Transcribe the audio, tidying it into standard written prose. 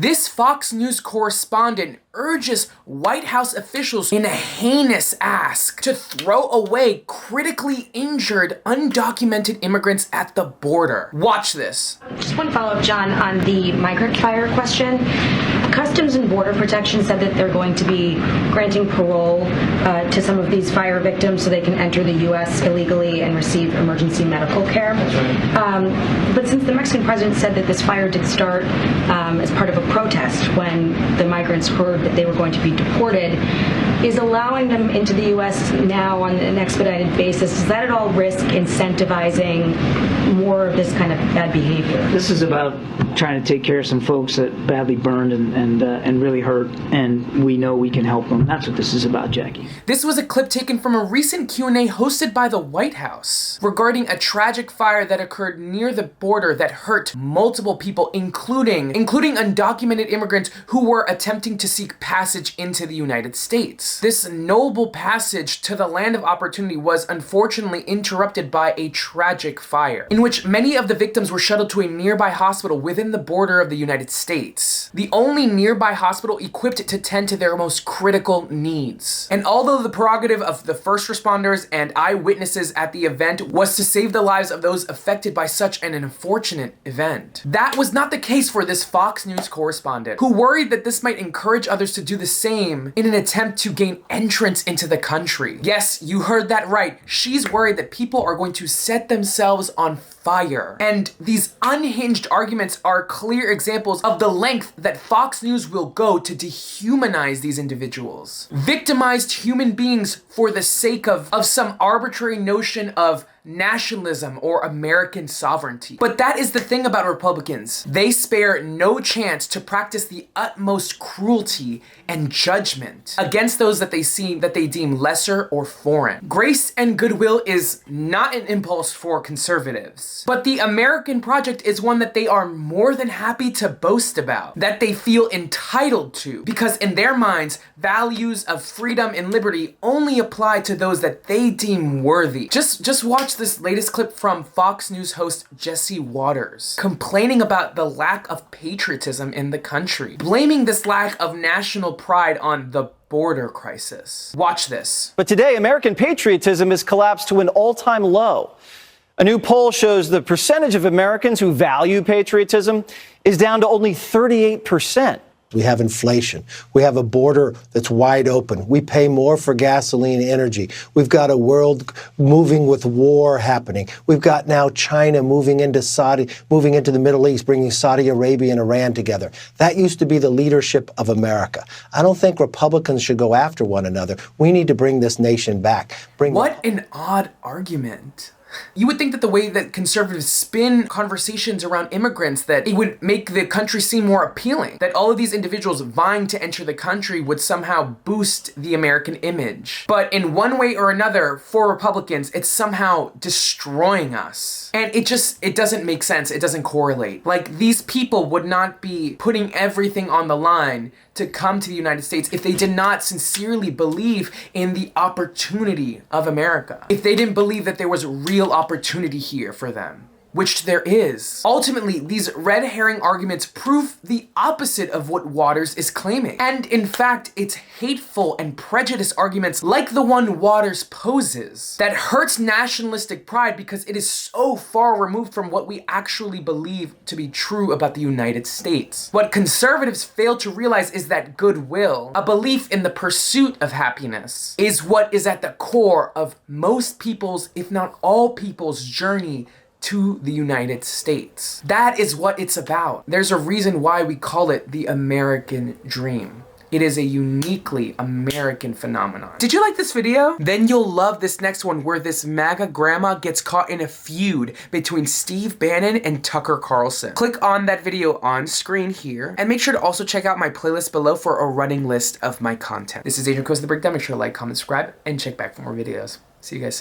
This Fox News correspondent urges White House officials in a heinous ask to throw away critically injured, undocumented immigrants at the border. Watch this. Just one follow-up, John, on the migrant fire question. Customs and Border Protection said that they're going to be granting parole to some of these fire victims so they can enter the U.S. illegally and receive emergency medical care. But since the Mexican president said that this fire did start as part of a protest when the migrants heard that they were going to be deported, is allowing them into the U.S. now on an expedited basis, does that at all risk incentivizing more of this kind of bad behavior? This is about trying to take care of some folks that badly burned and really hurt, and we know we can help them. That's what this is about, Jackie. This was a clip taken from a recent Q&A hosted by the White House regarding a tragic fire that occurred near the border that hurt multiple people, including undocumented immigrants who were attempting to seek passage into the United States. This noble passage to the land of opportunity was unfortunately interrupted by a tragic fire, in which many of the victims were shuttled to a nearby hospital within the border of the United States, the only nearby hospital equipped to tend to their most critical needs. And although the prerogative of the first responders and eyewitnesses at the event was to save the lives of those affected by such an unfortunate event, that was not the case for this Fox News correspondent, who worried that this might encourage others to do the same in an attempt to gain entrance into the country. Yes, you heard that right. She's worried that people are going to set themselves on fire. And these unhinged arguments are clear examples of the length that Fox News will go to dehumanize these individuals. Victimized human beings for the sake of some arbitrary notion of nationalism or American sovereignty. But that is the thing about Republicans. They spare no chance to practice the utmost cruelty and judgment against those that they deem lesser or foreign. Grace and goodwill is not an impulse for conservatives, but the American project is one that they are more than happy to boast about, that they feel entitled to, because in their minds, values of freedom and liberty only apply to those that they deem worthy. Just watch this latest clip from Fox News host Jesse Waters, complaining about the lack of patriotism in the country, blaming this lack of national pride on the border crisis. Watch this. But today, American patriotism has collapsed to an all-time low. A new poll shows the percentage of Americans who value patriotism is down to only 38%. We have inflation. We have a border that's wide open. We pay more for gasoline and energy. We've got a world moving with war happening. We've got now China moving into the Middle East, bringing Saudi Arabia and Iran together. That used to be the leadership of America. I don't think Republicans should go after one another. We need to bring this nation back. What an odd argument. You would think that the way that conservatives spin conversations around immigrants, that it would make the country seem more appealing, that all of these individuals vying to enter the country would somehow boost the American image. But in one way or another, for Republicans, it's somehow destroying us. And it doesn't make sense. It doesn't correlate. Like, these people would not be putting everything on the line to come to the United States if they did not sincerely believe in the opportunity of America. If they didn't believe that there was real opportunity here for them, which there is. Ultimately, these red herring arguments prove the opposite of what Waters is claiming. And in fact, it's hateful and prejudiced arguments like the one Waters poses that hurts nationalistic pride because it is so far removed from what we actually believe to be true about the United States. What conservatives fail to realize is that goodwill, a belief in the pursuit of happiness, is what is at the core of most people's, if not all people's, journey to the United States. That is what it's about. There's a reason why we call it the American dream. It is a uniquely American phenomenon. Did you like this video? Then you'll love this next one, where this MAGA grandma gets caught in a feud between Steve Bannon and Tucker Carlson. Click on that video on screen here, and make sure to also check out my playlist below for a running list of my content. This is Adrian Costa, The Breakdown. Make sure to like, comment, subscribe, and check back for more videos. See you guys soon.